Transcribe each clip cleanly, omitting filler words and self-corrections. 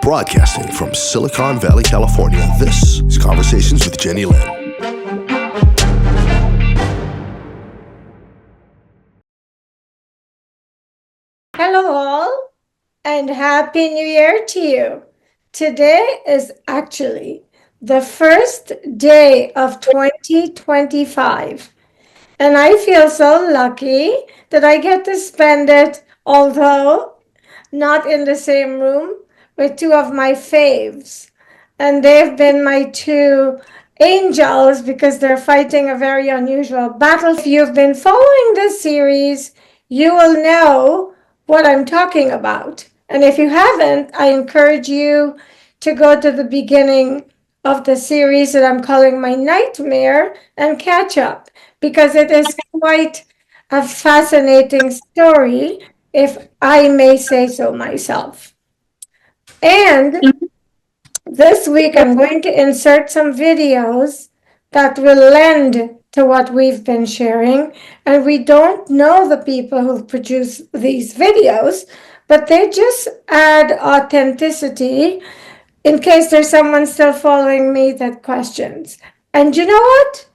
Broadcasting from Silicon Valley, California, this is Conversations with Jennylyn. Hello all, and Happy New Year to you. Today is actually the first day of 2025, and I feel so lucky that I get to spend it, although not in the same room, with two of my faves. And they've been my two angels because they're fighting a very unusual battle. If you've been following this series, you will know what I'm talking about. And if you haven't, I encourage you to go to the beginning of the series that I'm calling My Nightmare and catch up, because it is quite a fascinating story, if I may say so myself. And this week I'm going to insert some videos that will lend to what we've been sharing. And we don't know the people who produce these videos, but they just add authenticity in case there's someone still following me that questions. And you know what?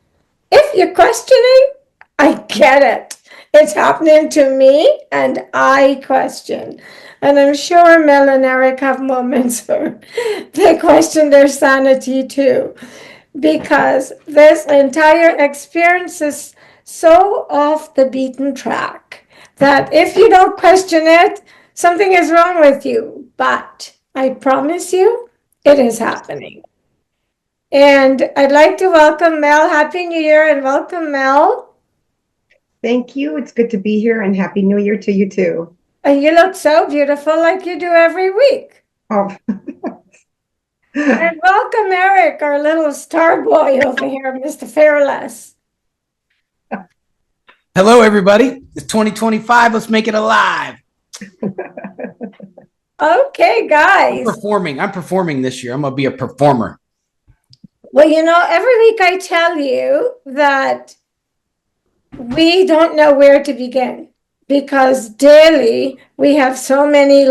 If you're questioning, I get it. It's happening to me, and I question. And I'm sure Mel and Erik have moments where they question their sanity too, because this entire experience is so off the beaten track that if you don't question it, something is wrong with you. But I promise you, it is happening. And I'd like to welcome Mel. Happy New Year, and welcome, Mel. Thank you. It's good to be here, and Happy New Year to you too. And you look so beautiful, like you do every week. Oh. And welcome, Erik, our little star boy over here, Mr. Fearless. Hello, everybody. It's 2025. Let's make it alive. Okay, guys. I'm performing this year. I'm going to be a performer. Well, you know, every week I tell you that we don't know where to begin, because daily we have so many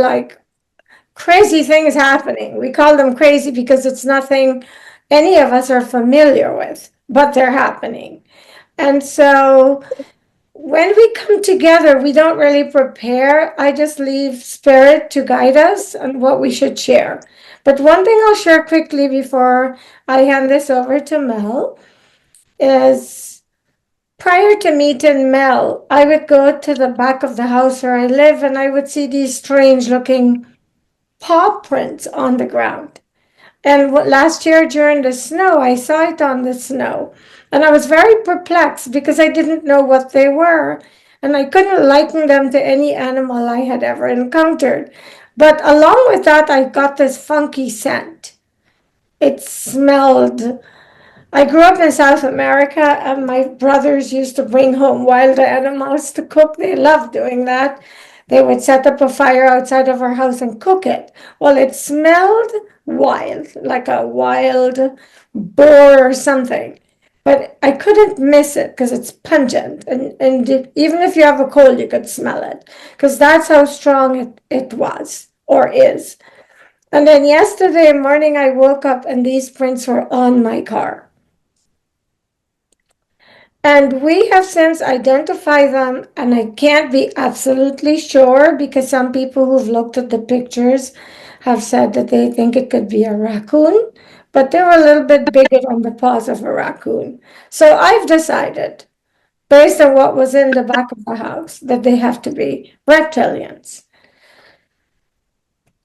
crazy things happening. We call them crazy because it's nothing any of us are familiar with, but they're happening. And so when we come together, we don't really prepare. I just leave spirit to guide us on what we should share. But one thing I'll share quickly before I hand this over to Mel is, prior to meeting Mel, I would go to the back of the house where I live, and I would see these strange looking paw prints on the ground. And last year during the snow, I saw it on the snow. And I was very perplexed because I didn't know what they were. And I couldn't liken them to any animal I had ever encountered. But along with that, I got this funky scent. It smelled. I grew up in South America, and my brothers used to bring home wild animals to cook. They loved doing that. They would set up a fire outside of our house and cook it. Well, it smelled wild, like a wild boar or something. But I couldn't miss it because it's pungent. And even if you have a cold, you could smell it, because that's how strong it was or is. And then yesterday morning, I woke up and these prints were on my car. And we have since identified them, and I can't be absolutely sure because some people who've looked at the pictures have said that they think it could be a raccoon, but they were a little bit bigger on the paws of a raccoon. So I've decided, based on what was in the back of the house, that they have to be reptilians.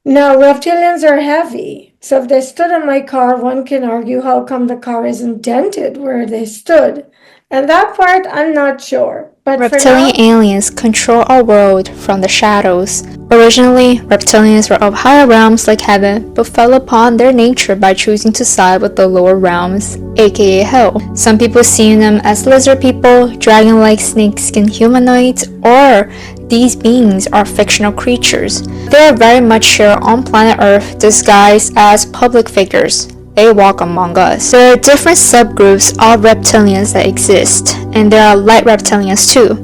Now, reptilians are heavy. So if they stood in my car, one can argue how come the car isn't dented where they stood. And that part, I'm not sure. But reptilian aliens control our world from the shadows. Originally, reptilians were of higher realms like heaven, but fell upon their nature by choosing to side with the lower realms, aka hell. Some people seeing them as lizard people, dragon-like snake-skinned humanoids, or these beings are fictional creatures. They are very much here on planet Earth, disguised as public figures. They walk among us. There are different subgroups of reptilians that exist, and there are light reptilians too.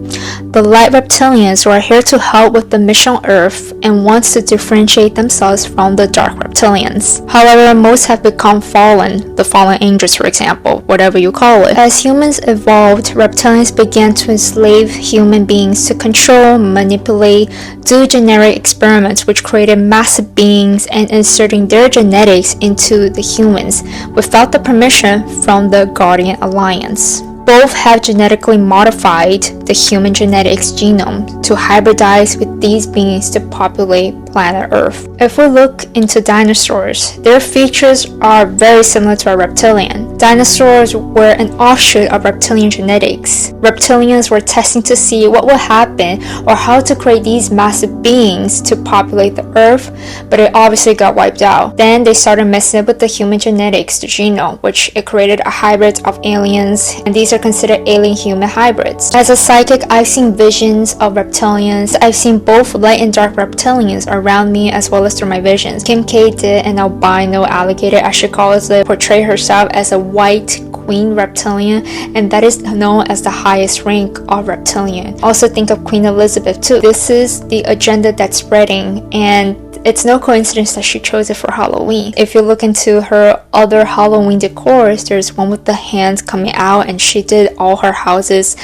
The light reptilians are here to help with the mission on Earth and wants to differentiate themselves from the dark reptilians. However, most have become fallen, the fallen angels for example, whatever you call it. As humans evolved, reptilians began to enslave human beings to control, manipulate, do genetic experiments which created massive beings and inserting their genetics into the humans without the permission from the Guardian Alliance. Both have genetically modified the human genetics genome to hybridize with these beings to populate planet Earth. If we look into dinosaurs, their features are very similar to a reptilian. Dinosaurs were an offshoot of reptilian genetics. Reptilians were testing to see what would happen or how to create these massive beings to populate the Earth, but it obviously got wiped out. Then they started messing with the human genetics, the genome, which it created a hybrid of aliens, and these are considered alien-human hybrids. As a psychic, I've seen visions of reptilians. I've seen both light and dark reptilians around me as well as through my visions. Kim K did an albino alligator, as she calls it, portray herself as a white queen reptilian, and that is known as the highest rank of reptilian. Also think of Queen Elizabeth too. This is the agenda that's spreading, and it's no coincidence that she chose it for Halloween. If you look into her other Halloween decors, there's one with the hands coming out, and she did all her houses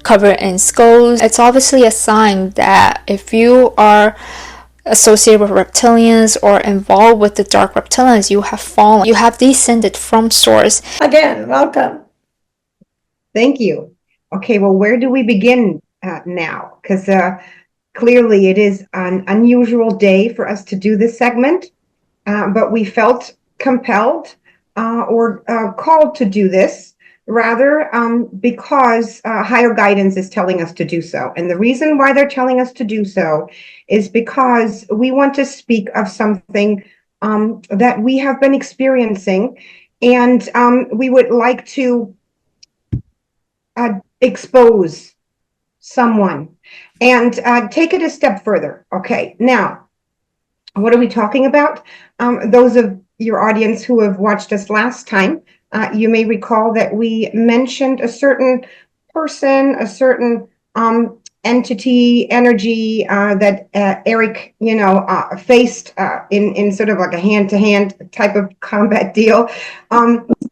covered in skulls. It's obviously a sign that if you are associated with reptilians or involved with the dark reptilians, you have fallen. You have descended from source. Again, welcome. Thank you. Okay, well, where do we begin now? Because clearly it is an unusual day for us to do this segment, but we felt compelled or called to do this rather because higher guidance is telling us to do so. And the reason why they're telling us to do so is because we want to speak of something that we have been experiencing, and we would like to expose someone and take it a step further. Okay, now, what are we talking about? Those of your audience who have watched us last time, you may recall that we mentioned a certain person, a certain entity, energy that Erik, faced in sort of like a hand-to-hand type of combat deal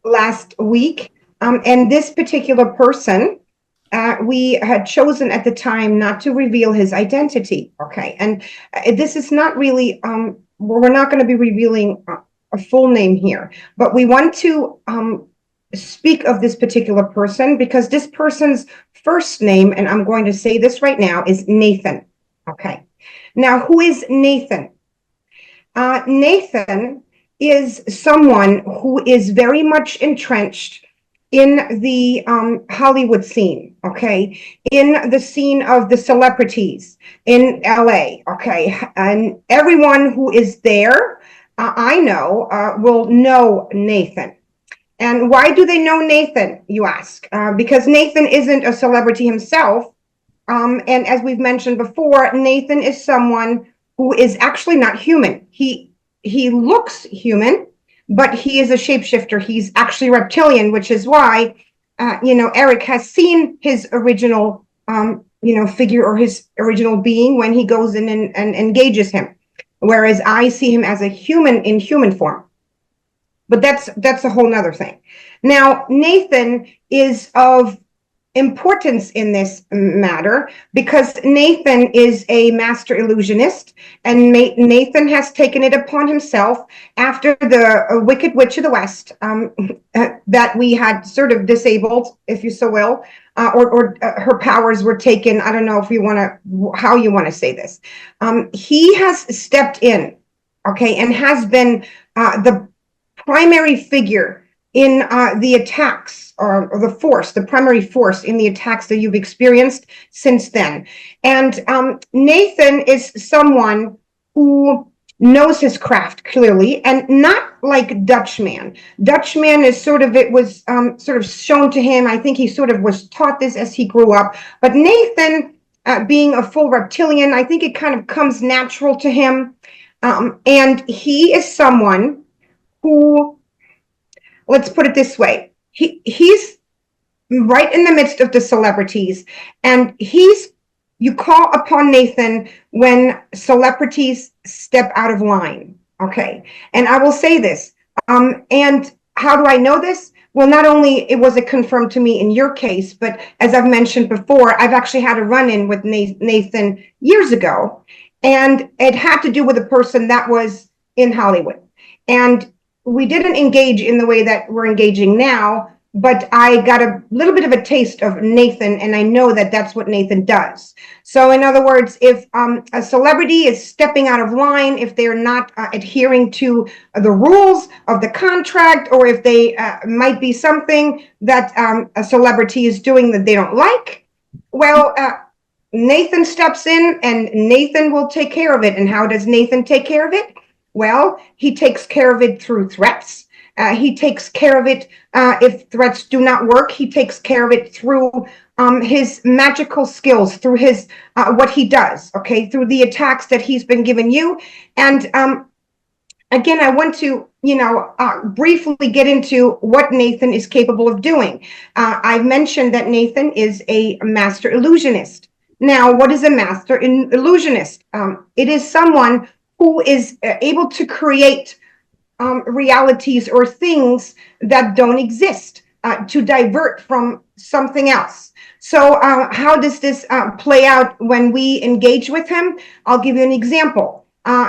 last week. And this particular person, we had chosen at the time not to reveal his identity. Okay, and this is not really, we're not going to be revealing a full name here, but we want to speak of this particular person because this person's first name, and I'm going to say this right now, is Nathan. Okay, now who is Nathan? Nathan is someone who is very much entrenched in the Hollywood scene, okay, in the scene of the celebrities in LA, okay, and everyone who is there, I know, will know Nathan. And why do they know Nathan, you ask? Because Nathan isn't a celebrity himself, and as we've mentioned before, Nathan is someone who is actually not human. He looks human, but he is a shapeshifter. He's actually reptilian, which is why, Erik has seen his original, figure or his original being when he goes in and engages him. Whereas I see him as a human in human form. But that's a whole nother thing. Now, Nathan is of importance in this matter because Nathan is a master illusionist, and Nathan has taken it upon himself after the Wicked Witch of the West that we had sort of disabled, if you so will, or her powers were taken. I don't know if you want to, how you want to say this. He has stepped in, okay, and has been the primary figure in the attacks or the primary force in the attacks that you've experienced since then. And Nathan is someone who knows his craft clearly, and not like Dutchman. Dutchman is sort of, it was sort of shown to him. I think he sort of was taught this as he grew up. But Nathan, being a full reptilian, I think it kind of comes natural to him. And he is someone who, let's put it this way, he's right in the midst of the celebrities. And you call upon Nathan when celebrities step out of line. Okay. And I will say this. And how do I know this? Well, not only was it confirmed to me in your case, but as I've mentioned before, I've actually had a run-in with Nathan years ago. And it had to do with a person that was in Hollywood. And we didn't engage in the way that we're engaging now, but I got a little bit of a taste of Nathan, and I know that that's what Nathan does. So in other words, if a celebrity is stepping out of line, if they're not adhering to the rules of the contract, or if they might be something that a celebrity is doing that they don't like, well, Nathan steps in and Nathan will take care of it. And how does Nathan take care of it? Well, he takes care of it through threats. He takes care of it if threats do not work. He takes care of it through his magical skills, through his what he does, okay, through the attacks that he's been giving you. And again, I want to, briefly get into what Nathan is capable of doing. I've mentioned that Nathan is a master illusionist. Now, what is a master illusionist? It is someone who is able to create realities or things that don't exist, to divert from something else. So how does this play out when we engage with him? I'll give you an example.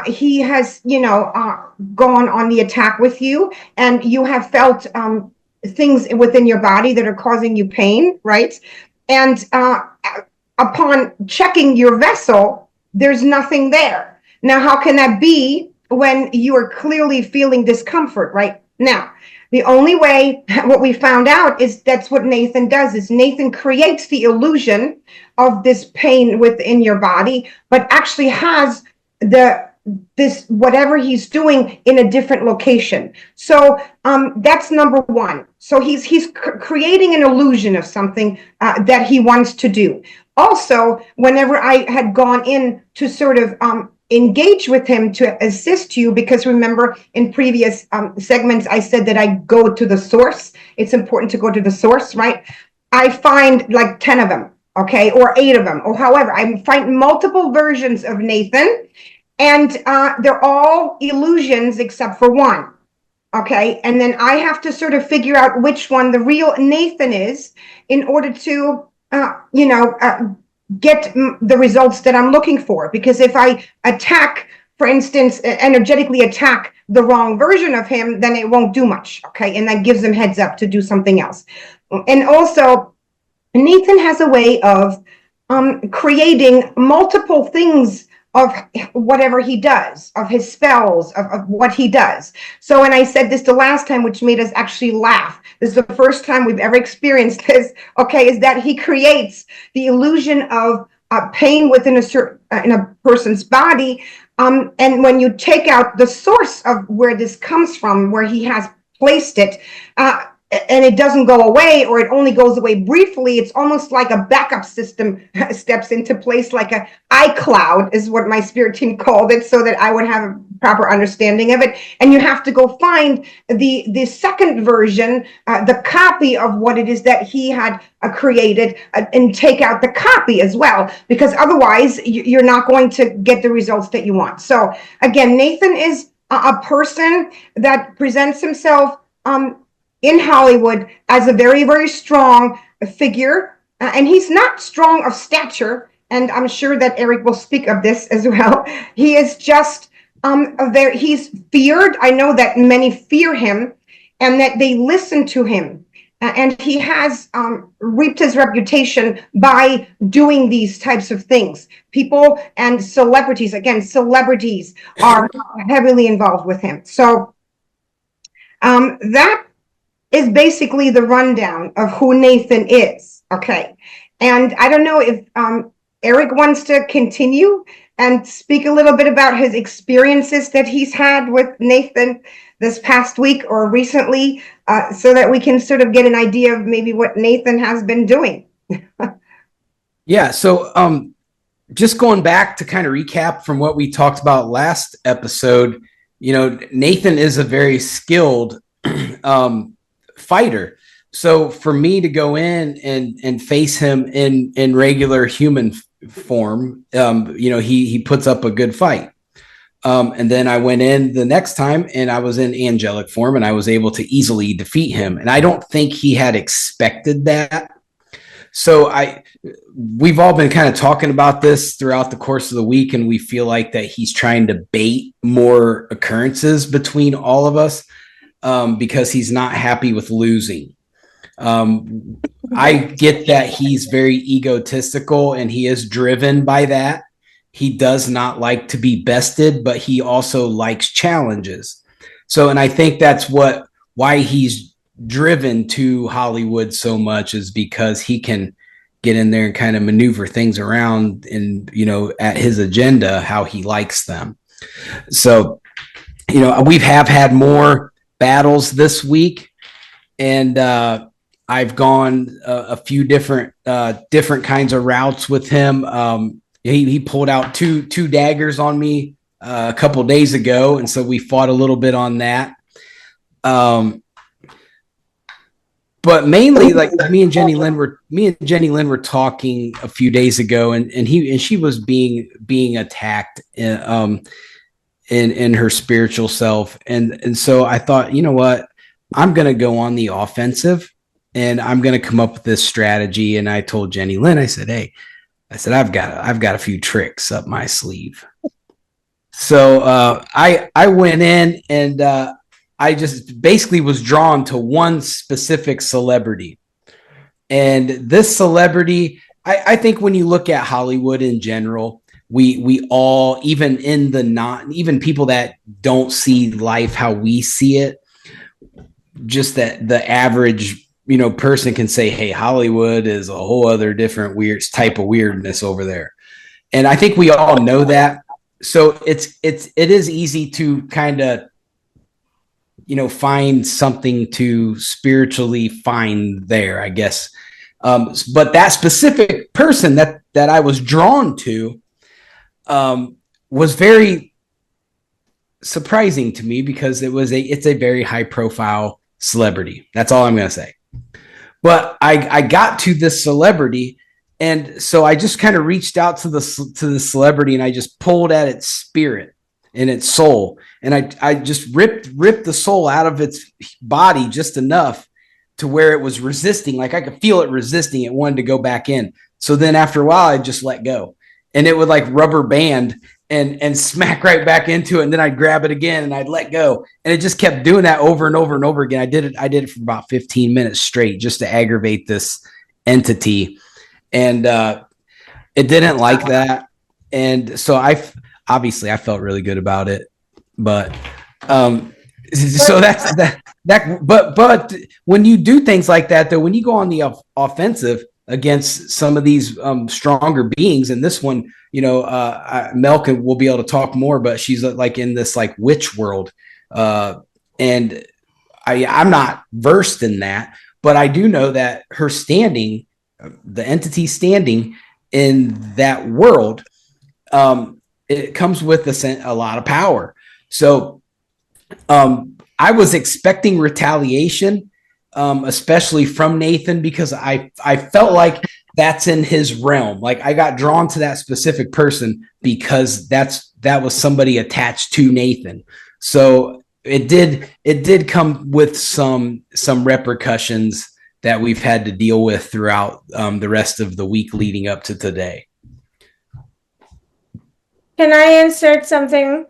He has, gone on the attack with you, and you have felt things within your body that are causing you pain, right? And upon checking your vessel, there's nothing there. Now, how can that be when you are clearly feeling discomfort right now? The only way, what we found out is that's what Nathan does, is Nathan creates the illusion of this pain within your body, but actually has this whatever he's doing in a different location. So that's number one. So he's creating an illusion of something that he wants to do. Also, whenever I had gone in to sort of engage with him to assist you, because remember in previous segments I said that I go to the source. It's important to go to the source, right? I find like 10 of them, okay, or 8 of them, or however. I find multiple versions of Nathan, and they're all illusions except for one, okay? And then I have to sort of figure out which one the real Nathan is in order to get the results that I'm looking for. Because if I attack, for instance, energetically attack the wrong version of him, then it won't do much, okay? And that gives him heads up to do something else. And also, Nathan has a way of creating multiple things of whatever he does, of his spells, of what he does. So, and I said this the last time, which made us actually laugh. This is the first time we've ever experienced this, okay, is that he creates the illusion of pain within in a person's body. And when you take out the source of where this comes from, where he has placed it, and it doesn't go away, or it only goes away briefly, it's almost like a backup system steps into place, like a iCloud is what my spirit team called it, so that I would have a proper understanding of it. And you have to go find the second version, the copy of what it is that he had created, and take out the copy as well, because otherwise you're not going to get the results that you want. So again, Nathan is a person that presents himself in Hollywood as a very, very strong figure. And he's not strong of stature. And I'm sure that Erik will speak of this as well. He is just he's feared. I know that many fear him and that they listen to him. And he has reaped his reputation by doing these types of things. People and celebrities, again, celebrities are heavily involved with him. So that is basically the rundown of who Nathan is, okay? And I don't know if Erik wants to continue and speak a little bit about his experiences that he's had with Nathan this past week or recently, so that we can sort of get an idea of maybe what Nathan has been doing. Yeah, so just going back to kind of recap from what we talked about last episode, Nathan is a very skilled fighter. so for me to go in and face him in regular human form, he puts up a good fight. And then I went in the next time and I was in angelic form and I was able to easily defeat him. And I don't think he had expected that. So we've all been kind of talking about this throughout the course of the week, and we feel like that he's trying to bait more occurrences between all of us because he's not happy with losing. I get that he's very egotistical and he is driven by that. He does not like to be bested, but he also likes challenges. So, and I think that's why he's driven to Hollywood so much, is because he can get in there and kind of maneuver things around and, at his agenda, how he likes them. So, we've had more battles this week, and I've gone a few different kinds of routes with him. He pulled out two daggers on me a couple days ago, and so we fought a little bit on that. But mainly, like me and Jennylyn were talking a few days ago, and she was being attacked in her spiritual self, and so I thought, you know what, I'm gonna go on the offensive, and I'm gonna come up with this strategy. And I told Jennylyn, I said, hey, I've got a few tricks up my sleeve. So I went in and I just basically was drawn to one specific celebrity. And this celebrity, I think when you look at Hollywood in general, we all, even even people that don't see life how we see it, just that the average person can say, hey, Hollywood is a whole other different weird type of weirdness over there. And I think we all know that. So it is easy to kind of, find something to spiritually find there, I guess. But that specific person that I was drawn to was very surprising to me, because it's a very high profile celebrity. That's all I'm going to say. But I got to this celebrity, and so I just kind of reached out to the celebrity, and I just pulled at its spirit and its soul, and I just ripped the soul out of its body just enough to where it was resisting. Like I could feel it resisting. It wanted to go back in. So then after a while, I just let go, and it would like rubber band and smack right back into it. And then I'd grab it again and I'd let go. And it just kept doing that over and over and over again. I did it for about 15 minutes straight, just to aggravate this entity. And it didn't like that. And so I felt really good about it, but so that's that. But when you do things like that, though, when you go on the offensive against some of these stronger beings, and this one, Mel will be able to talk more, but she's like in this like witch world, and I'm not versed in that, but I do know that her standing, the entity standing in that world, it comes with a lot of power. So I was expecting retaliation, especially from Nathan, because I felt like that's in his realm. Like I got drawn to that specific person because that was somebody attached to Nathan. So it did come with some repercussions that we've had to deal with throughout the rest of the week leading up to today. Can I insert something?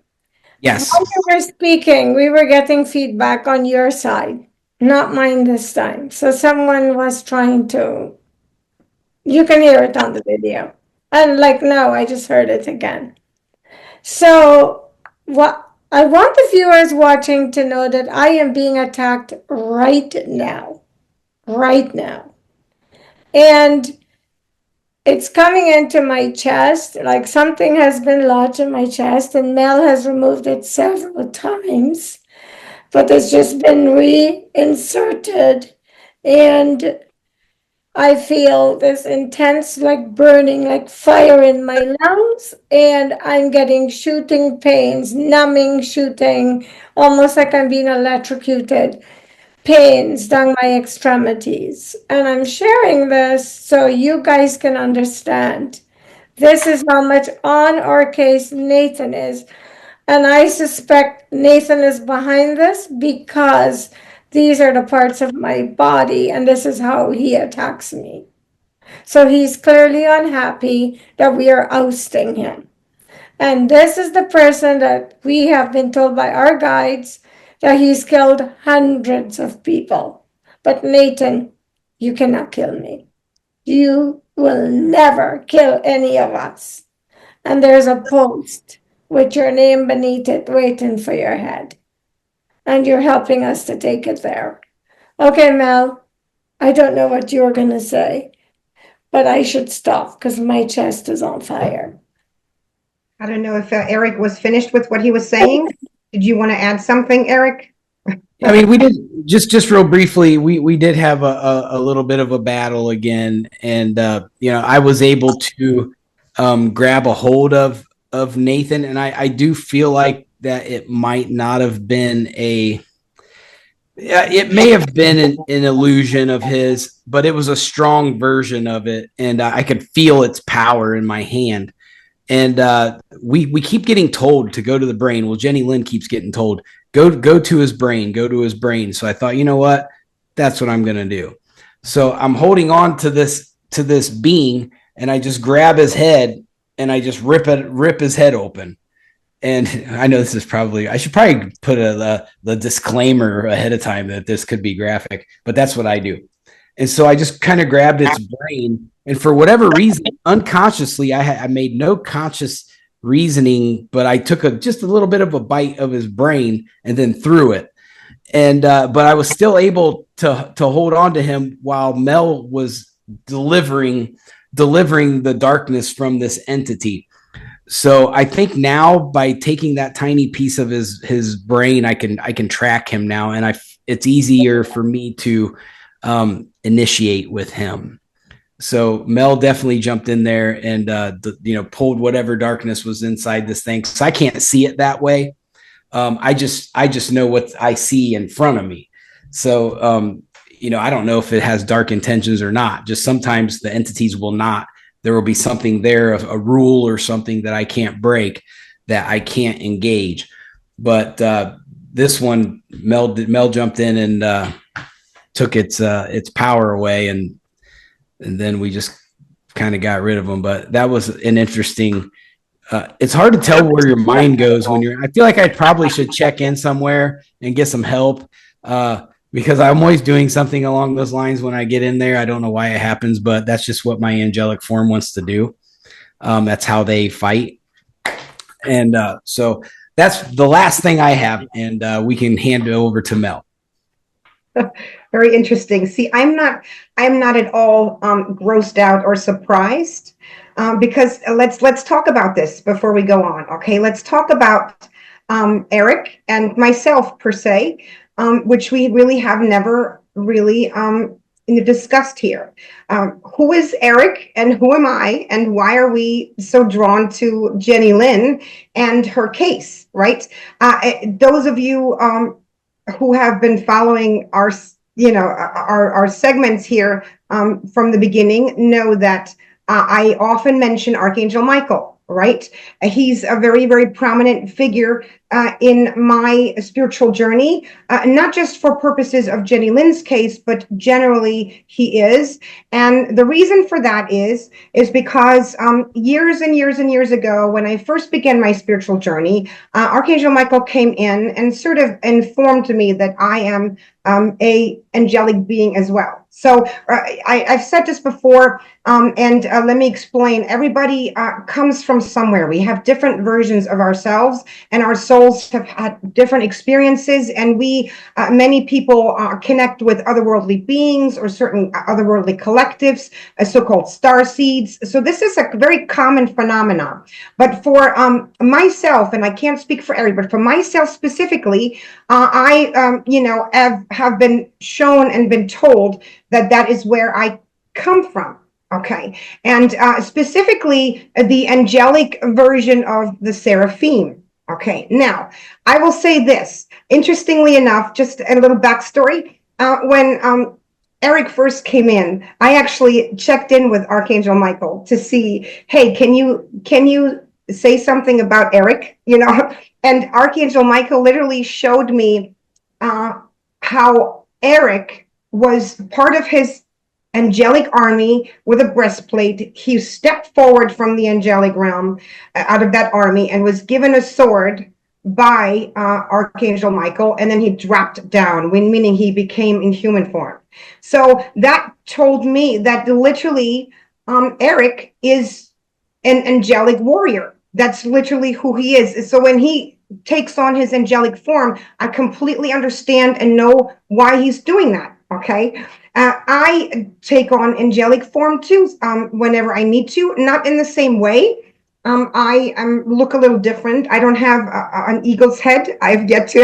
Yes. While we were speaking, we were getting feedback on your side, not mine this time. So someone was trying to, you can hear it on the video. And like now, I just heard it again. So what I want the viewers watching to know that I am being attacked right now. Right now. And it's coming into my chest, like something has been lodged in my chest, and Mel has removed it several times, but it's just been reinserted, and I feel this intense, like burning, like fire in my lungs, and I'm getting shooting pains, numbing shooting, almost like I'm being electrocuted. pains down my extremities. And I'm sharing this so you guys can understand. This is how much on our case Nathan is. And I suspect Nathan is behind this because these are the parts of my body and this is how he attacks me. So he's clearly unhappy that we are ousting him. And this is the person that we have been told by our guides that he's killed hundreds of people. But Nathan, you cannot kill me. You will never kill any of us. And there's a post with your name beneath it waiting for your head. And you're helping us to take it there. Okay, Mel, I don't know what you're going to say, but I should stop because my chest is on fire. I don't know if Erik was finished with what he was saying. Did you want to add something, Erik? I mean, we did just real briefly. We did have a little bit of a battle again, and I was able to grab a hold of Nathan, and I do feel like that it might not have been it may have been an illusion of his, but it was a strong version of it, and I could feel its power in my hand. And we keep getting told to go to the brain. Well, Jennylyn keeps getting told, go to his brain, go to his brain. So I thought, you know what? That's what I'm going to do. So I'm holding on to this being, and I just grab his head and I just rip his head open. And I know this is I should probably put the disclaimer ahead of time that this could be graphic, but that's what I do. And so I just kind of grabbed its brain, and for whatever reason, unconsciously, I made no conscious reasoning, but I took just a little bit of a bite of his brain and then threw it. And but I was still able to hold on to him while Mel was delivering the darkness from this entity. So I think now by taking that tiny piece of his brain, I can track him now, and it's easier for me to initiate with him. So Mel definitely jumped in there and pulled whatever darkness was inside this thing. So I can't see it that way. I just know what I see in front of me. So I don't know if it has dark intentions or not. Just sometimes the entities will not. There will be something there, a rule or something that I can't break, that I can't engage. But this one, Mel jumped in and took its power away, and then we just kind of got rid of them. But that was an interesting. It's hard to tell where your mind goes when I feel like I probably should check in somewhere and get some help because I'm always doing something along those lines when I get in there. I don't know why it happens, but that's just what my angelic form wants to do. That's how they fight. And so that's the last thing I have, and we can hand it over to Mel. Very interesting. See, I'm not at all grossed out or surprised because let's talk about this before we go on. Okay, let's talk about Erik and myself per se, which we really have never really discussed here. Who is Erik and who am I, and why are we so drawn to Jennylyn and her case? Right? Those of you who have been following our segments here from the beginning know that I often mention Archangel Michael, right? He's a very, very prominent figure in my spiritual journey, not just for purposes of Jennylyn's case, but generally he is. And the reason for that is because years and years and years ago, when I first began my spiritual journey, Archangel Michael came in and sort of informed me that I am a angelic being as well. So I've said this before, and let me explain. Everybody comes from somewhere. We have different versions of ourselves, and our souls have had different experiences, and we, many people connect with otherworldly beings or certain otherworldly collectives, so-called star seeds. So this is a very common phenomenon. But for myself, and I can't speak for everybody, but for myself specifically, I, have been shown and been told that is where I come from. Okay. And specifically the angelic version of the seraphim. Okay. Now, I will say this. Interestingly enough, just a little backstory. when Erik first came in, I actually checked in with Archangel Michael to see, hey, can you say something about Erik? And Archangel Michael literally showed me how Erik was part of his angelic army with a breastplate. He stepped forward from the angelic realm out of that army and was given a sword by Archangel Michael, and then he dropped down, meaning he became in human form. So that told me that literally Erik is an angelic warrior. That's literally who he is. So when he takes on his angelic form, I completely understand and know why he's doing that. Okay. I take on angelic form too whenever I need to, not in the same way. I look a little different. I don't have an eagle's head. I've yet to,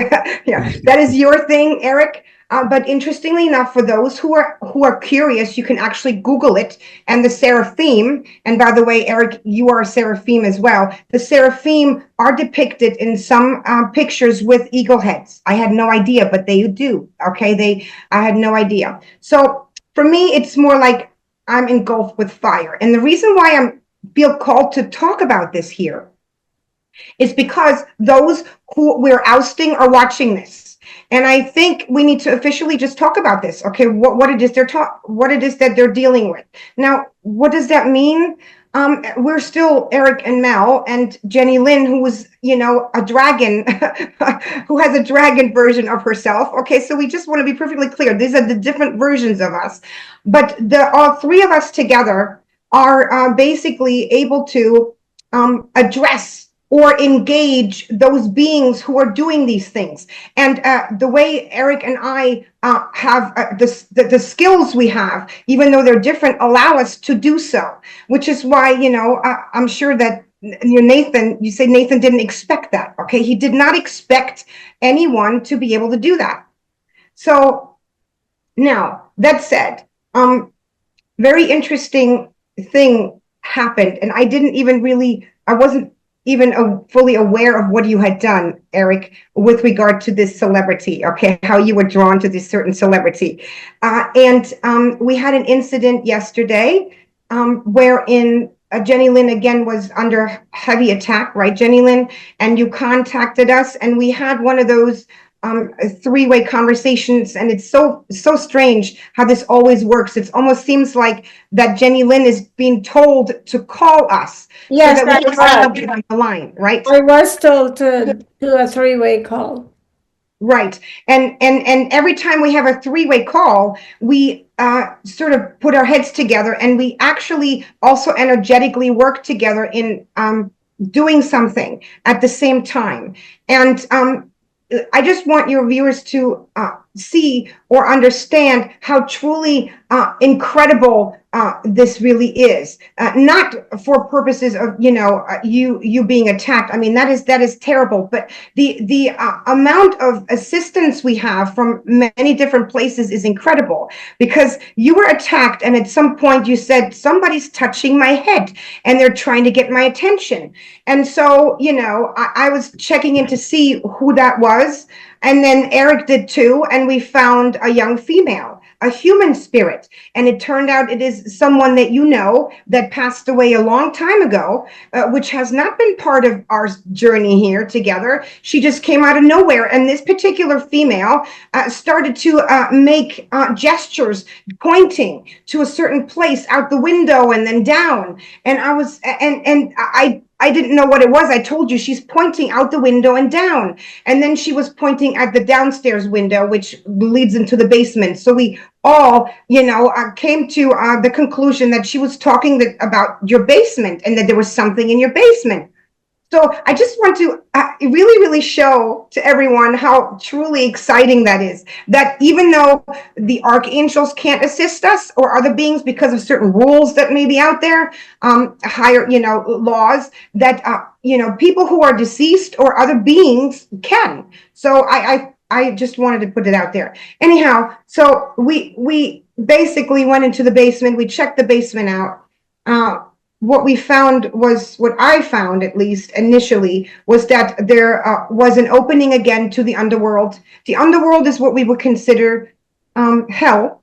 yeah, that is your thing, Erik. But interestingly enough, for those who are curious, you can actually Google it. And the seraphim, and by the way, Erik, you are a seraphim as well. The seraphim are depicted in some pictures with eagle heads. I had no idea, but they do. Okay, I had no idea. So for me, it's more like I'm engulfed with fire. And the reason why I feel called to talk about this here is because those who we're ousting are watching this. And I think we need to officially just talk about this. Okay, what it is that they're dealing with. Now, what does that mean? We're still Erik and Mel and Jennylyn, who was, a dragon, who has a dragon version of herself. Okay, so we just want to be perfectly clear. These are the different versions of us. But all three of us together are basically able to address or engage those beings who are doing these things. And the way Erik and I have the skills we have, even though they're different, allow us to do so, which is why, I'm sure that you say Nathan didn't expect that. Okay, he did not expect anyone to be able to do that. So now, that said, very interesting thing happened, and I wasn't even fully aware of what you had done, Erik, with regard to this celebrity, okay, how you were drawn to this certain celebrity. And we had an incident yesterday wherein Jennylyn again was under heavy attack, right, Jennylyn? And you contacted us, and we had one of those three-way conversations, and it's so strange how this always works. It almost seems like that Jennylyn is being told to call us, Yes, so that we can get on the line, right? I was told to do a three-way call. Right, and every time we have a three-way call, we sort of put our heads together, and we actually also energetically work together in doing something at the same time. And I just want your viewers to see or understand how truly incredible this really is. Not for purposes of you being attacked. I mean, that is terrible. But the amount of assistance we have from many different places is incredible, because you were attacked, and at some point you said, somebody's touching my head and they're trying to get my attention. And so I was checking in to see who that was, and then Erik did too, and we found a young female, a human spirit. And it turned out it is someone that passed away a long time ago, which has not been part of our journey here together. She just came out of nowhere. And this particular female started to make gestures pointing to a certain place out the window and then down. And I didn't know what it was. I told you, she's pointing out the window and down. And then she was pointing at the downstairs window, which leads into the basement. So we all, came to the conclusion that she was talking about your basement, and that there was something in your basement. So I just want to really, really show to everyone how truly exciting that is. That even though the archangels can't assist us or other beings because of certain rules that may be out there, higher, laws, that, people who are deceased or other beings can. So I just wanted to put it out there. Anyhow, so we basically went into the basement. We checked the basement out. What we found was, what I found at least initially, was that there was an opening again to the underworld. The underworld is what we would consider hell.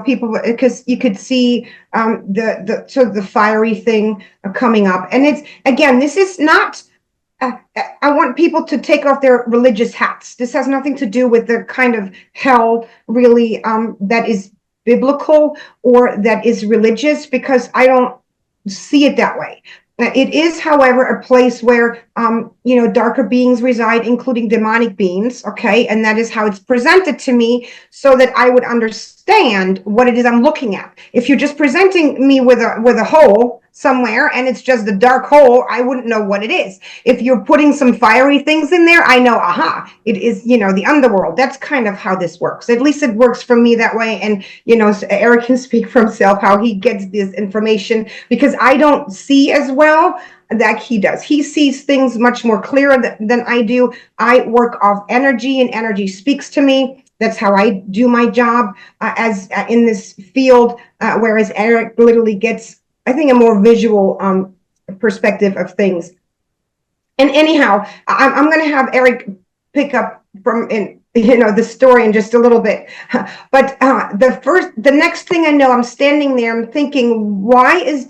People, because you could see the sort of the fiery thing coming up, and it's, again, this is not. I want people to take off their religious hats. This has nothing to do with the kind of hell, really, that is biblical or that is religious, because I don't see it that way. It is, however, a place where, darker beings reside, including demonic beings. Okay. And that is how it's presented to me, so that I would understand what it is I'm looking at. If you're just presenting me with a hole somewhere and it's just a dark hole, I wouldn't know what it is. If you're putting some fiery things in there, I know, aha, it is, the underworld. That's kind of how this works. At least it works for me that way. And, Erik can speak for himself how he gets this information, because I don't see as well that he does. He sees things much more clearer than I do. I work off energy, and energy speaks to me. That's how I do my job as in this field, whereas Erik literally gets, I think, a more visual perspective of things. And anyhow, I'm going to have Erik pick up from the story in just a little bit. But the next thing I know, I'm standing there, I'm thinking, why is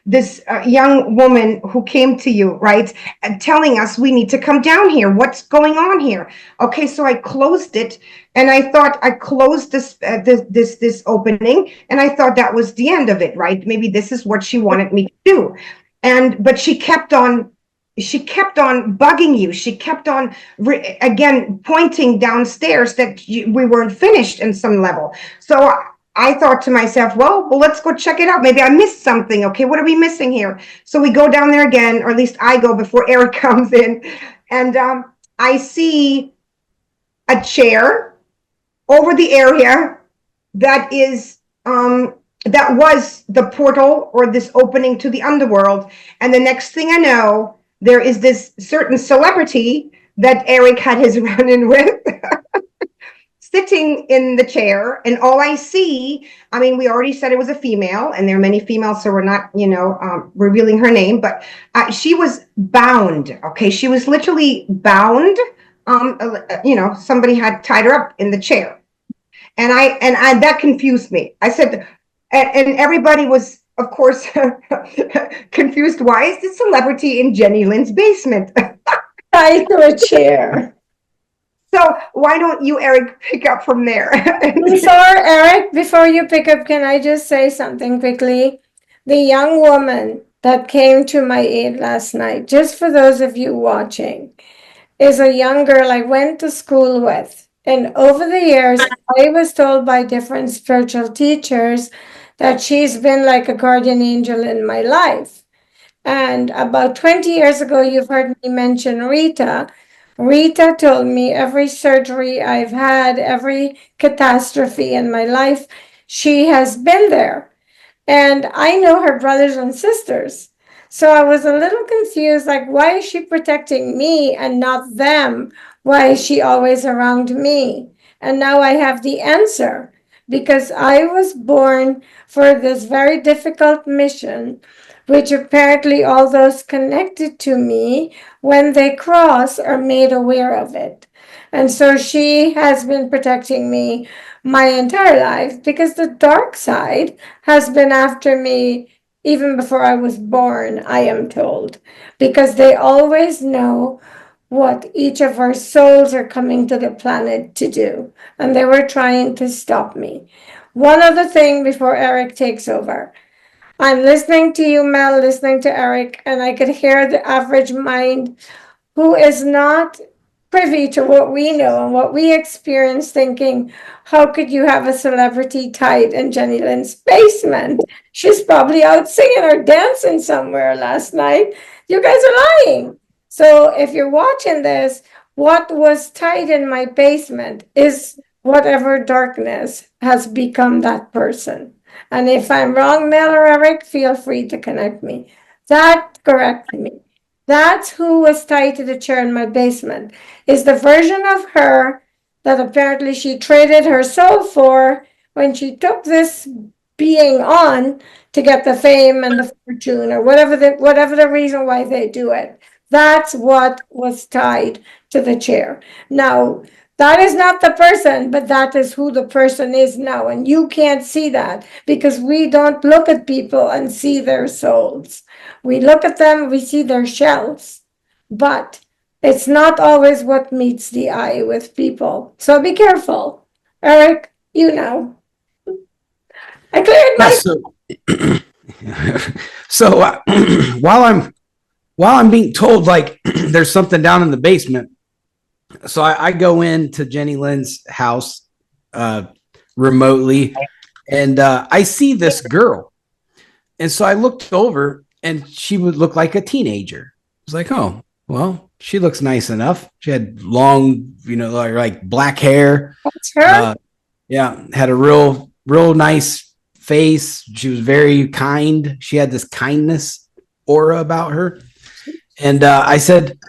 this young woman who came to you, right, telling us we need to come down here? What's going on here? Okay, so I closed it, and I thought I closed this opening, and I thought that was the end of it, right? Maybe this is what she wanted me to do, but she kept on bugging you. She kept on again pointing downstairs that we weren't finished in some level. So I thought to myself, well, let's go check it out. Maybe I missed something. Okay, what are we missing here? So we go down there again, or at least I go before Erik comes in, and I see a chair over the area that is that was the portal, or this opening to the underworld. And the next thing I know, there is this certain celebrity that Erik had his run-in with sitting in the chair. And all I see, I mean, we already said it was a female, and there are many females, so we're not, revealing her name, but she was bound. Okay. She was literally bound. Somebody had tied her up in the chair. And I that confused me. I said, and everybody was, of course, confused. Why is this celebrity in Jennylyn's basement? Tied to a chair. So why don't you, Erik, pick up from there? Before you pick up, can I just say something quickly? The young woman that came to my aid last night, just for those of you watching, is a young girl I went to school with. And over the years, I was told by different spiritual teachers that she's been like a guardian angel in my life. And about 20 years ago, you've heard me mention Rita. Rita told me every surgery I've had, every catastrophe in my life, she has been there. And I know her brothers and sisters. So I was a little confused, like, why is she protecting me and not them? Why is she always around me? And now I have the answer, because I was born for this very difficult mission, which apparently all those connected to me, when they cross, are made aware of it. And so she has been protecting me my entire life, because the dark side has been after me even before I was born, I am told, because they always know what each of our souls are coming to the planet to do. And they were trying to stop me. One other thing before Erik takes over. I'm listening to you, Mel, listening to Erik, and I could hear the average mind who is not privy to what we know and what we experience thinking, how could you have a celebrity tied in Jennylyn's basement? She's probably out singing or dancing somewhere last night. You guys are lying. So if you're watching this, what was tied in my basement is whatever darkness has become that person. And if I'm wrong, Mel or Erik, feel free to connect me. That corrected me. That's who was tied to the chair in my basement, is the version of her that apparently she traded her soul for when she took this being on to get the fame and the fortune, or whatever the reason why they do it. That's what was tied to the chair. Now, That is not the person, but that is who the person is now. And you can't see that because we don't look at people and see their souls. We look at them, we see their shells. But it's not always what meets the eye with people. So be careful. Erik, you know. I cleared my. So while I'm being told like there's something down in the basement, so I go into Jennylyn's house remotely, and I see this girl, and so I looked over, and she would look like a teenager. I was like, oh, well, she looks nice enough. She had long, like black hair. That's her. Yeah, had a real nice face. She was very kind. She had this kindness aura about her. And I said,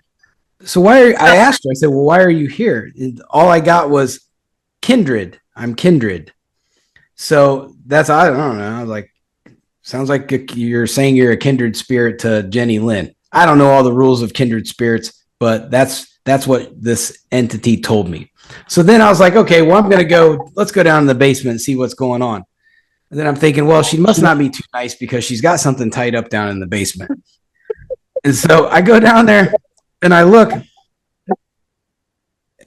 so I asked her, I said, well, why are you here? And all I got was kindred. I'm kindred. So I don't know. I was like, sounds like you're saying you're a kindred spirit to Jennylyn. I don't know all the rules of kindred spirits, but that's what this entity told me. So then I was like, okay, well, let's go down in the basement and see what's going on. And then I'm thinking, well, she must not be too nice because she's got something tied up down in the basement. And so I go down there and I look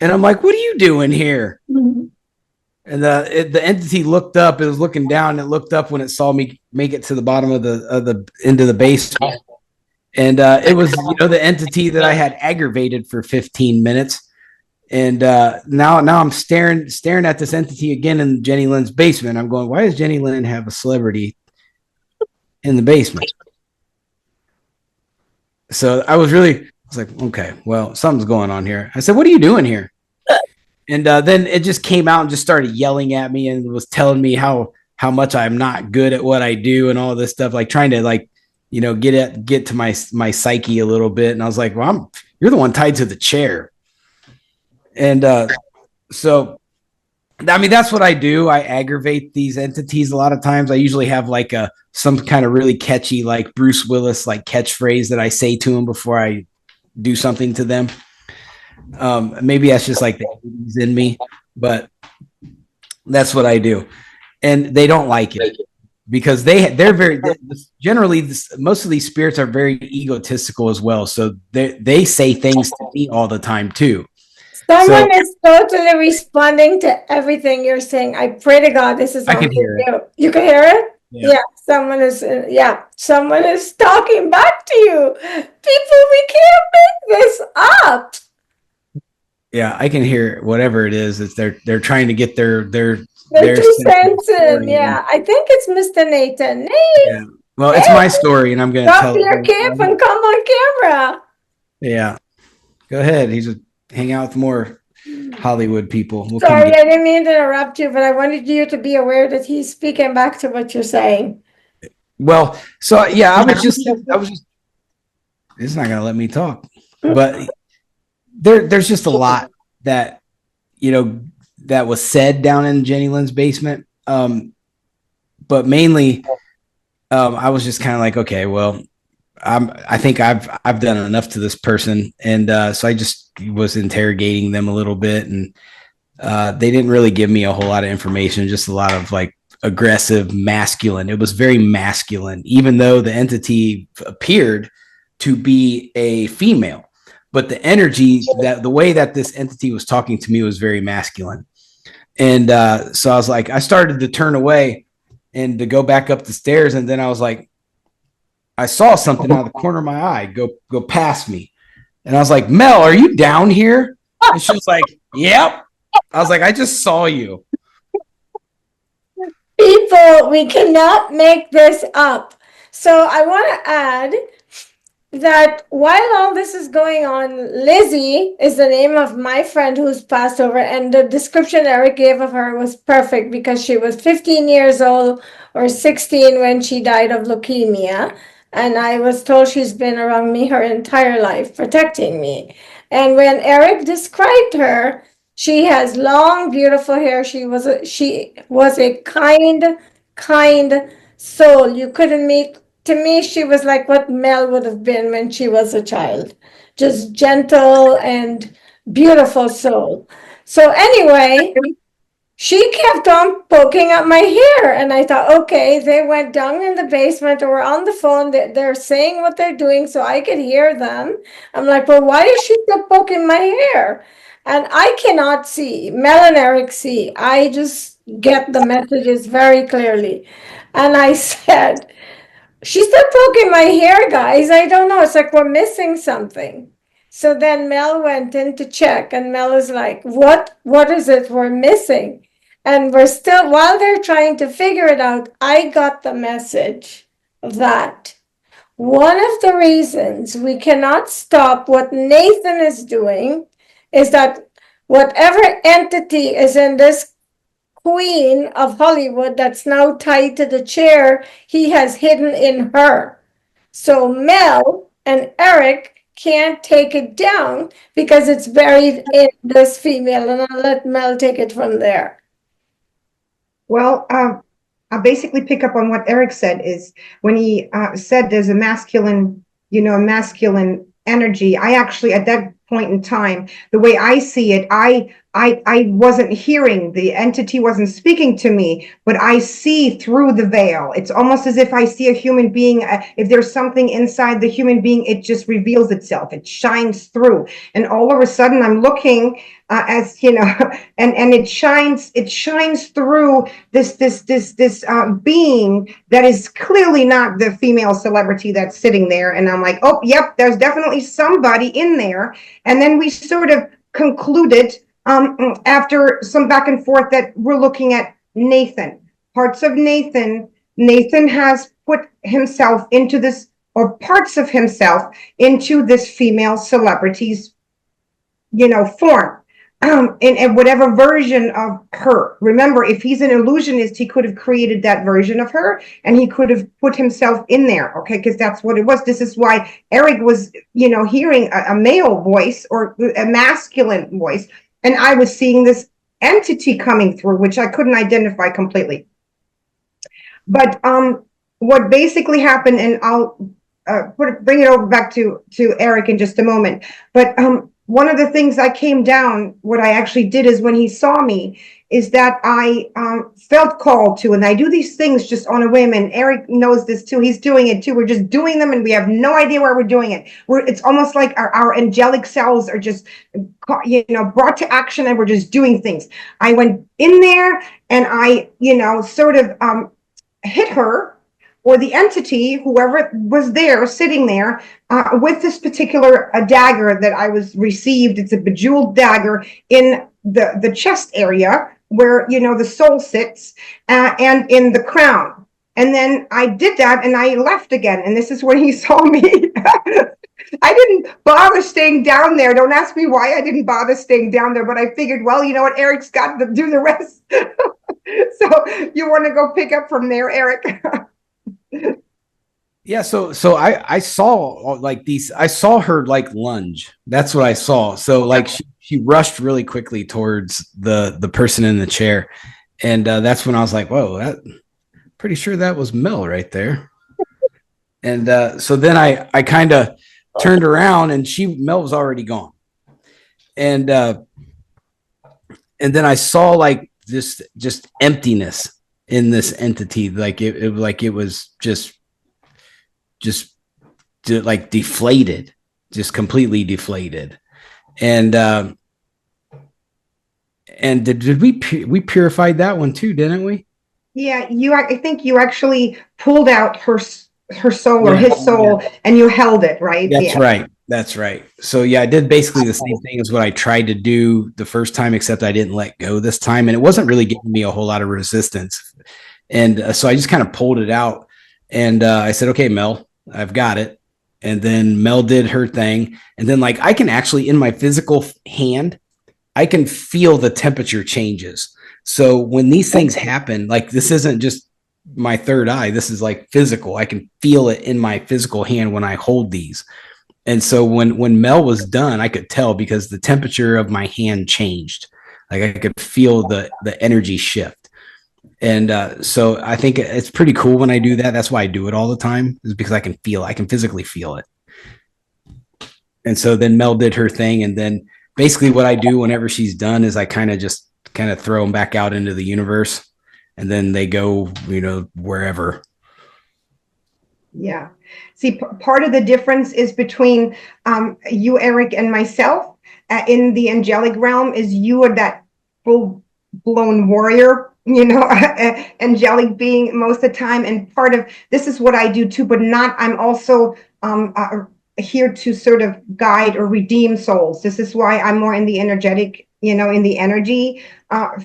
and I'm like, what are you doing here? And the entity looked up. It was looking down. It looked up when it saw me make it to the bottom of the into the basement. And it was, the entity that I had aggravated for 15 minutes. And now I'm staring at this entity again in Jennylyn's basement. I'm going, why does Jennylyn have a celebrity in the basement? So I was like, okay, well, something's going on here. I said, what are you doing here? And then it just came out and just started yelling at me and was telling me how much I'm not good at what I do and all this stuff, like trying to get to my psyche a little bit. And I was like, well, you're the one tied to the chair. And so, I mean, that's what I do. I aggravate these entities a lot of times. I usually have like some kind of really catchy, like Bruce Willis, like catchphrase that I say to them before I do something to them. Maybe that's just like the 80s in me, but that's what I do. And they don't like it because they're generally most of these spirits are very egotistical as well. So they say things to me all the time too. Someone is totally responding to everything you're saying. I pray to God this is I can hear it. You can hear it? Yeah. Someone is talking back to you. People, we can't make this up. Yeah, I can hear whatever it is. It's they're trying to get their 2 cents in. Yeah, I think it's Mr. Nathan. Nate. Yeah. Well, it's my story, and I'm going to tell. Drop your cape and come on camera. Yeah, go ahead. He's hang out with more Hollywood people. Sorry, I didn't mean to interrupt you, but I wanted you to be aware that he's speaking back to what you're saying. Well, so yeah, I was just. It's not going to let me talk, but there's just a lot that that was said down in Jennylyn's basement. But mainly, I was just kind of like, okay, well, I think I've done enough to this person, and so I just was interrogating them a little bit, and they didn't really give me a whole lot of information, just a lot of like aggressive, masculine. It was very masculine, even though the entity appeared to be a female. But the energy, the way that this entity was talking to me was very masculine. And so I was like, I started to turn away and to go back up the stairs. And then I was like, I saw something out of the corner of my eye go past me. And I was like, Mel, are you down here? And she was like, yep. I was like, I just saw you. People, we cannot make this up. So I want to add that while all this is going on, Lizzie is the name of my friend who's passed over, and the description Erik gave of her was perfect because she was 15 years old or 16 when she died of leukemia, and I was told she's been around me her entire life, protecting me. And when Erik described her, she has long, beautiful hair. She was a kind soul. You couldn't meet. To me, she was like what Mel would have been when she was a child. Just gentle and beautiful soul. So anyway, she kept on poking at my hair, and I thought, okay, they went down in the basement or were on the phone. They're saying what they're doing so I could hear them. I'm like, well, why is she still poking my hair? And I cannot see. Mel and Erik see. I just get the messages very clearly. And I said, she's still poking my hair, guys. I don't know. It's like we're missing something. So then Mel went in to check, and Mel is like, what is it we're missing? And we're still, while they're trying to figure it out, I got the message that one of the reasons we cannot stop what Nathan is doing is that whatever entity is in this queen of Hollywood that's now tied to the chair, he has hidden in her. So Mel and Erik can't take it down because it's buried in this female, and I'll let Mel take it from there. Well, I'll basically pick up on what Erik said is when he said there's a masculine, a masculine energy. I actually, at that point in time, the way I see it, I wasn't hearing, the entity wasn't speaking to me, but I see through the veil. It's almost as if I see a human being. If there's something inside the human being, it just reveals itself. It shines through. And all of a sudden I'm looking as, and it shines through this being that is clearly not the female celebrity that's sitting there. And I'm like, oh, yep, there's definitely somebody in there. And then we sort of concluded after some back and forth that we're looking at Nathan, parts of Nathan. Nathan has put himself into this, or parts of himself into this female celebrity's, form. In whatever version of her. Remember, if he's an illusionist, he could have created that version of her, and he could have put himself in there, okay? Because that's what it was. This is why Erik was, hearing a male voice or a masculine voice, and I was seeing this entity coming through, which I couldn't identify completely. But what basically happened, and I'll bring it over back to Erik in just a moment, but one of the things I came down, what I actually did is when he saw me, is that I felt called to, and I do these things just on a whim, and Erik knows this too. He's doing it too. We're just doing them, and we have no idea where we're doing it. It's almost like our angelic selves are just, brought to action, and we're just doing things. I went in there, and I, sort of hit her, or the entity, whoever was there, sitting there, with this particular dagger that I was received. It's a bejeweled dagger in the chest area where, the soul sits, and in the crown. And then I did that, and I left again. And this is when he saw me. I didn't bother staying down there. Don't ask me why I didn't bother staying down there, but I figured, well, you know what, Erik's got to do the rest. So you want to go pick up from there, Erik? Yeah, so I saw I saw her like lunge. That's what I saw. So like she rushed really quickly towards the person in the chair, and that's when I was like, whoa, pretty sure that was Mel right there. And so then I kind of turned around, and Mel was already gone, and then I saw like this just emptiness in this entity, like it was just like deflated, just completely deflated. And did we purified that one too, didn't we? Yeah, I think you actually pulled out her soul, or his soul, and you held it, right? That's right. So yeah, I did basically the same thing as what I tried to do the first time, except I didn't let go this time, and it wasn't really giving me a whole lot of resistance. And so I just kind of pulled it out, and I said, okay, Mel, I've got it. And then Mel did her thing. And then like, I can actually, in my physical hand, I can feel the temperature changes. So when these things happen, like this isn't just my third eye, this is like physical. I can feel it in my physical hand when I hold these. And so when Mel was done, I could tell because the temperature of my hand changed. Like I could feel the energy shift. And so I think it's pretty cool when I do that. That's why I do it all the time, is because I can physically feel it. And so then Mel did her thing. And then basically what I do whenever she's done is I kind of throw them back out into the universe, and then they go, wherever. Yeah. See, part of the difference is between you, Erik, and myself in the angelic realm is you are that full-blown warrior, angelic being most of the time. And part of this is what I do too, but I'm also here to sort of guide or redeem souls. This is why I'm more in the energetic, in the energy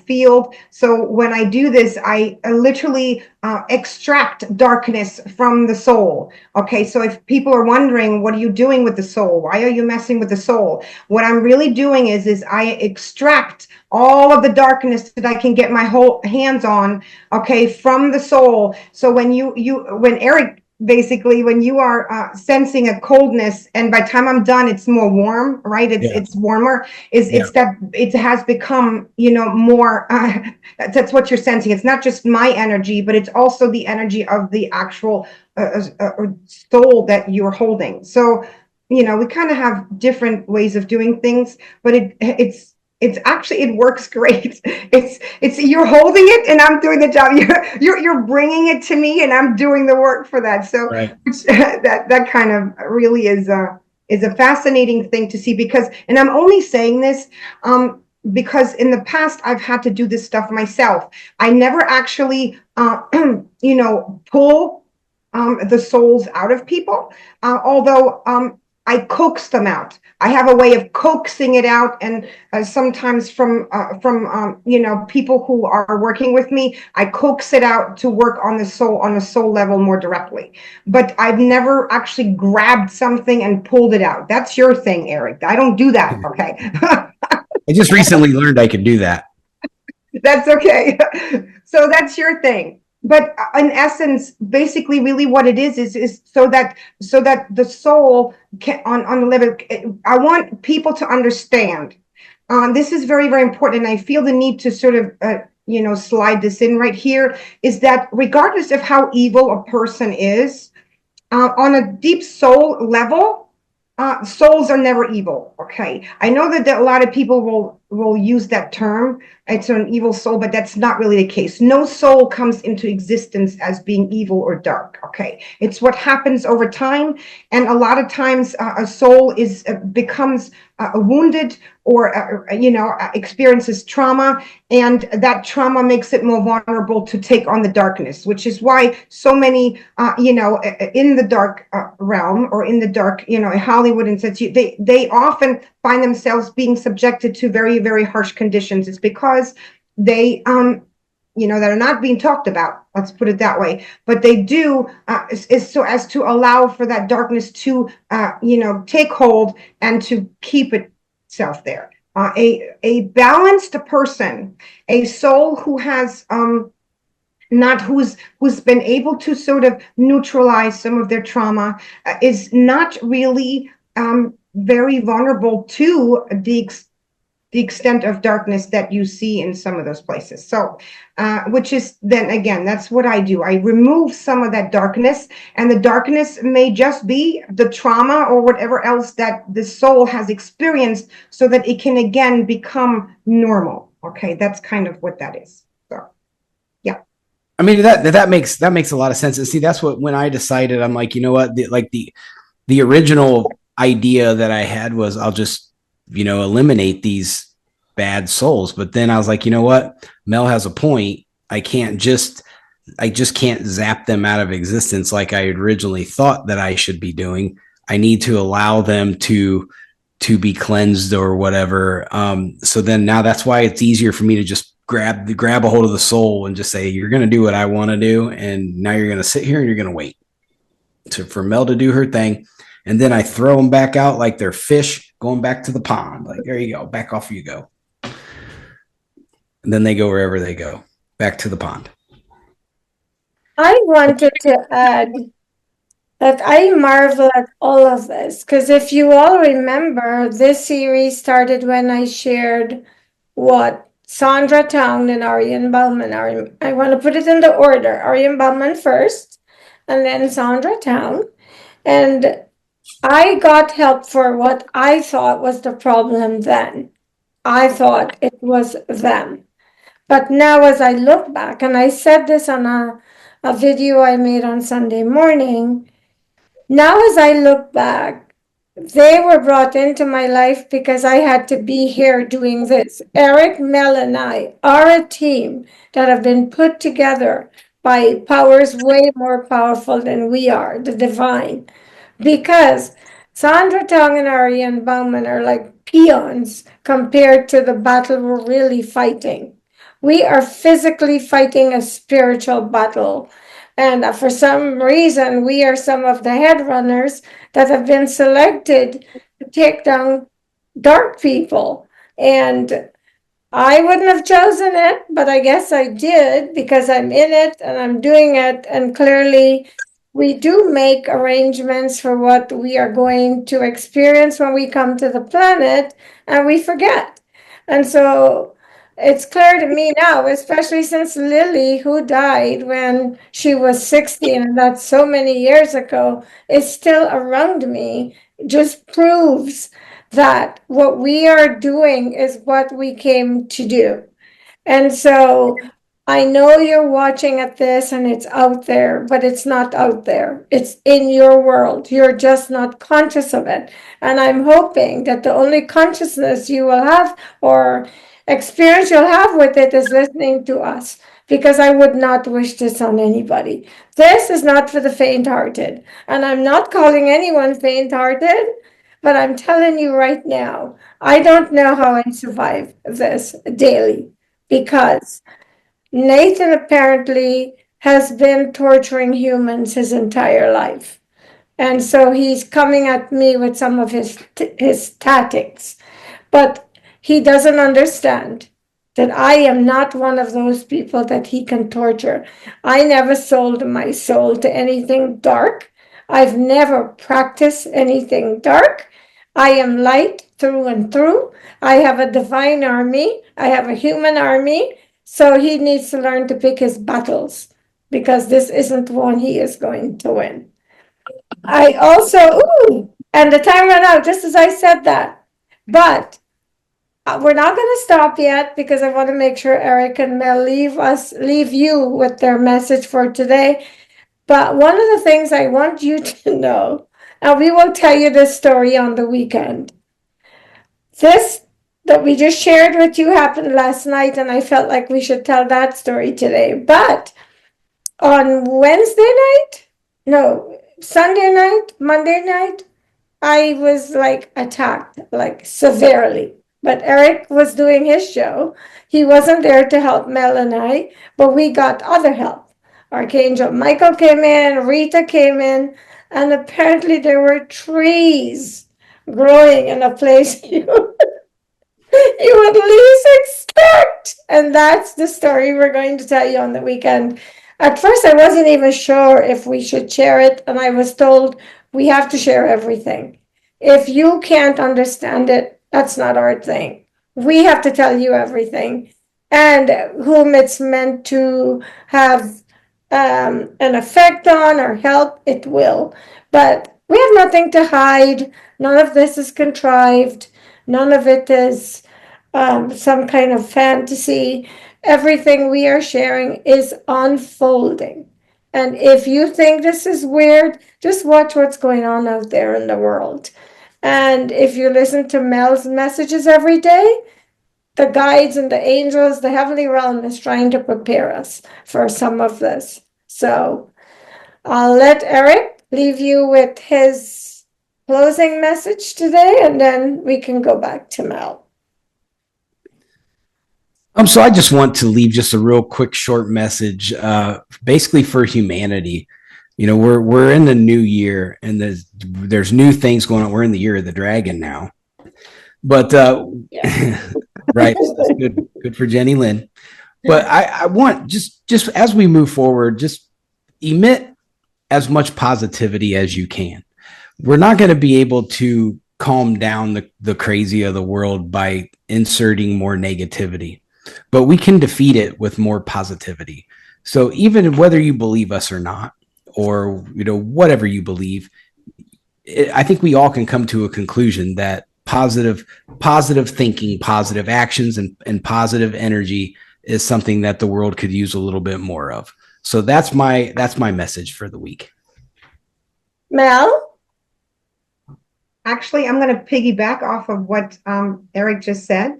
field. So when I do this, I literally extract darkness from the soul. Okay, so if people are wondering, what are you doing with the soul? Why are you messing with the soul? What I'm really doing is I extract all of the darkness that I can get my whole hands on, okay, from the soul. So when when Erik, basically when you are sensing a coldness, and by the time I'm done it's more warm, right? It's warmer, it's that it has become more that's what you're sensing. It's not just my energy, but it's also the energy of the actual soul that you're holding. So we kind of have different ways of doing things, but it's actually, it works great. It's you're holding it and I'm doing the job. You're bringing it to me and I'm doing the work for that. So Right. that kind of really is a fascinating thing to see, because, and I'm only saying this because in the past I've had to do this stuff myself. I never actually pull the souls out of people, although I coax them out. I have a way of coaxing it out, and sometimes from people who are working with me, I coax it out to work on the soul level more directly. But I've never actually grabbed something and pulled it out. That's your thing, Erik. I don't do that. Okay. I just recently learned I could do that. That's okay. So that's your thing. But in essence, basically, really what it is so that the soul can, on the level, I want people to understand. This is very, very important. And I feel the need to sort of, slide this in right here, is that regardless of how evil a person is, on a deep soul level, souls are never evil. Okay. I know that a lot of people will use that term. It's an evil soul, but that's not really the case. No soul comes into existence as being evil or dark. Okay. It's what happens over time. And a lot of times a soul becomes wounded or, experiences trauma. And that trauma makes it more vulnerable to take on the darkness, which is why so many, in the dark realm, or in the dark, Hollywood and such, they often find themselves being subjected to very, very harsh conditions. It's because they, that are not being talked about. Let's put it that way. But they do, is so as to allow for that darkness to, take hold and to keep itself there. A balanced person, a soul who has, who's been able to sort of neutralize some of their trauma, is not really very vulnerable to the extent of darkness that you see in some of those places. So, which is then again, that's what I do. I remove some of that darkness, and the darkness may just be the trauma or whatever else that the soul has experienced, so that it can again become normal. Okay, that's kind of what that is. So, yeah. I mean, that makes a lot of sense. And see, that's what, when I decided, I'm like, you know what, the original idea that I had was, I'll just, eliminate these bad souls. But then I was like, you know what, Mel has a point. I just can't zap them out of existence like I originally thought that I should be doing. I need to allow them to be cleansed or whatever. So then now that's why it's easier for me to just grab a hold of the soul and just say, you're going to do what I want to do. And now you're going to sit here and you're going to wait for Mel to do her thing. And then I throw them back out like they're fish going back to the pond. Like, there you go. Back off you go. And then they go wherever they go. Back to the pond. I wanted to add that I marvel at all of this, because if you all remember, this series started when I shared what Sandra Tong and Arjen Bouwman. I want to put it in the order. Arjen Bouwman first, and then Sandra Tong. And I got help for what I thought was the problem then. I thought it was them. But now, as I look back, and I said this on a video I made on Sunday morning, now as I look back, they were brought into my life because I had to be here doing this. Erik, Mel, and I are a team that have been put together by powers way more powerful than we are, the divine. Because Sandra Tong and Arjen Bouwman are like peons compared to the battle we're really fighting. We are physically fighting a spiritual battle. And for some reason, we are some of the headrunners that have been selected to take down dark people. And I wouldn't have chosen it, but I guess I did because I'm in it and I'm doing it. And clearly, we do make arrangements for what we are going to experience when we come to the planet, and we forget. And so it's clear to me now, especially since Lily, who died when she was 16, and that's so many years ago, is still around me, just proves that what we are doing is what we came to do. And so I know you're watching at this and it's out there, but it's not out there. It's in your world. You're just not conscious of it. And I'm hoping that the only consciousness you will have or experience you'll have with it is listening to us, because I would not wish this on anybody. This is not for the faint hearted. And I'm not calling anyone faint hearted, but I'm telling you right now, I don't know how I survive this daily, because Nathan apparently has been torturing humans his entire life. And so he's coming at me with some of his tactics. But he doesn't understand that I am not one of those people that he can torture. I never sold my soul to anything dark. I've never practiced anything dark. I am light through and through. I have a divine army. I have a human army. So he needs to learn to pick his battles, because this isn't one he is going to win. I also, and the time ran out just as I said that. But we're not going to stop yet, because I want to make sure Erik and Mel leave you with their message for today. But one of the things I want you to know, and we will tell you this story on the weekend. This that we just shared with you happened last night, and I felt like we should tell that story today. But on Sunday night, Monday night, I was like attacked, like severely. But Erik was doing his show. He wasn't there to help Mel and I, but we got other help. Archangel Michael came in, Rita came in, and apparently there were trees growing in a place you would least expect. And that's the story we're going to tell you on the weekend. At first, I wasn't even sure if we should share it, and I was told we have to share everything. If you can't understand it, that's not our thing. We have to tell you everything, and whom it's meant to have an effect on or help, it will. But we have nothing to hide. None of this is contrived. None of it is some kind of fantasy. Everything we are sharing is unfolding. And if you think this is weird, just watch what's going on out there in the world. And if you listen to Mel's messages every day, the guides and the angels, the heavenly realm is trying to prepare us for some of this. So I'll let Erik leave you with his closing message today, and then we can go back to Mel. So I just want to leave just a real quick short message, basically for humanity. You know, we're in the new year, and there's new things going on. We're in the year of the dragon now, but right, that's good for Jennylyn. But I want just as we move forward, just emit as much positivity as you can. We're not going to be able to calm down the crazy of the world by inserting more negativity, but we can defeat it with more positivity. So even whether you believe us or not, or, you know, whatever you believe, I think we all can come to a conclusion that positive thinking, positive actions, and positive energy is something that the world could use a little bit more of. So that's my message for the week. Mel? Actually, I'm going to piggyback off of what Erik just said,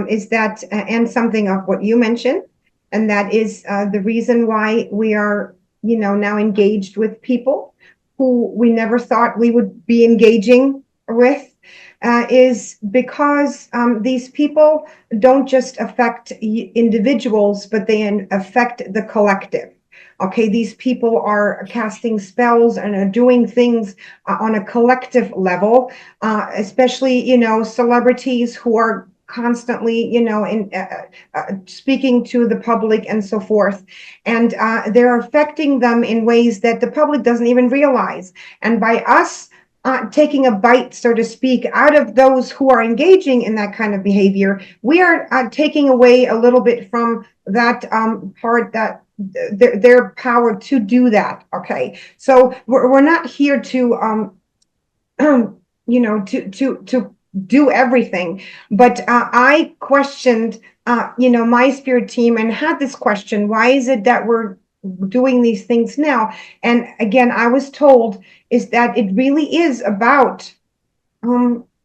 is that, and something of what you mentioned, and that is the reason why we are, now engaged with people who we never thought we would be engaging with, is because these people don't just affect individuals, but they affect the collective. Okay, these people are casting spells and are doing things on a collective level, especially, celebrities who are constantly, speaking to the public and so forth. And they're affecting them in ways that the public doesn't even realize. And by us taking a bite, so to speak, out of those who are engaging in that kind of behavior, we are taking away a little bit from that part, that their power to do that. Okay, so we're not here to to do everything, but I questioned my spirit team and had this question: why is it that we're doing these things now? And again, I was told is that it really is about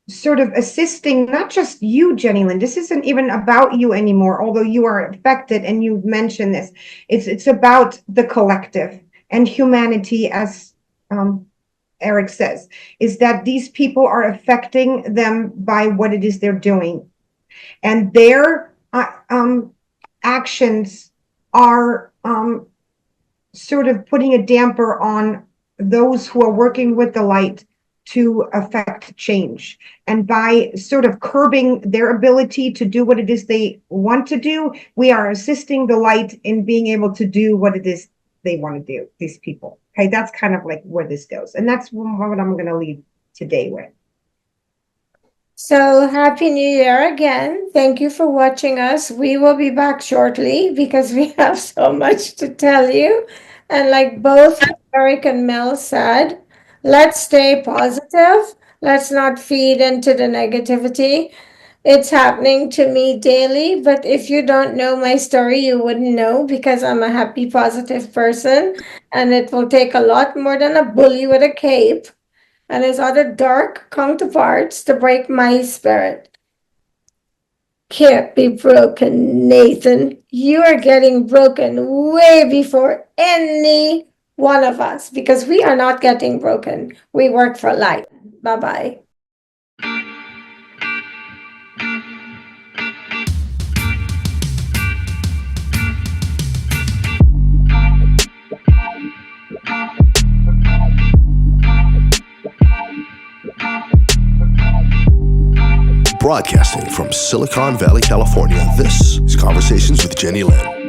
sort of assisting not just you, Jennylyn. This isn't even about you anymore, although you are affected and you mentioned this. It's about the collective and humanity, as Erik says, is that these people are affecting them by what it is they're doing. And their actions are sort of putting a damper on those who are working with the light to affect change. And by sort of curbing their ability to do what it is they want to do, we are assisting the light in being able to do what it is they want to do, these people. Okay, that's kind of like where this goes. And that's what I'm going to leave today with. So happy New Year again. Thank you for watching us. We will be back shortly because we have so much to tell you. And like both Erik and Mel said, let's stay positive. Let's not feed into the negativity. It's happening to me daily, but if you don't know my story, you wouldn't know, because I'm a happy, positive person, and it will take a lot more than a bully with a cape and his other dark counterparts to break my spirit. Can't be broken, Nathan. You are getting broken way before any one of us, because we are not getting broken. We work for light. Bye-bye. Broadcasting from Silicon Valley, California, this is Conversations with Jennylyn.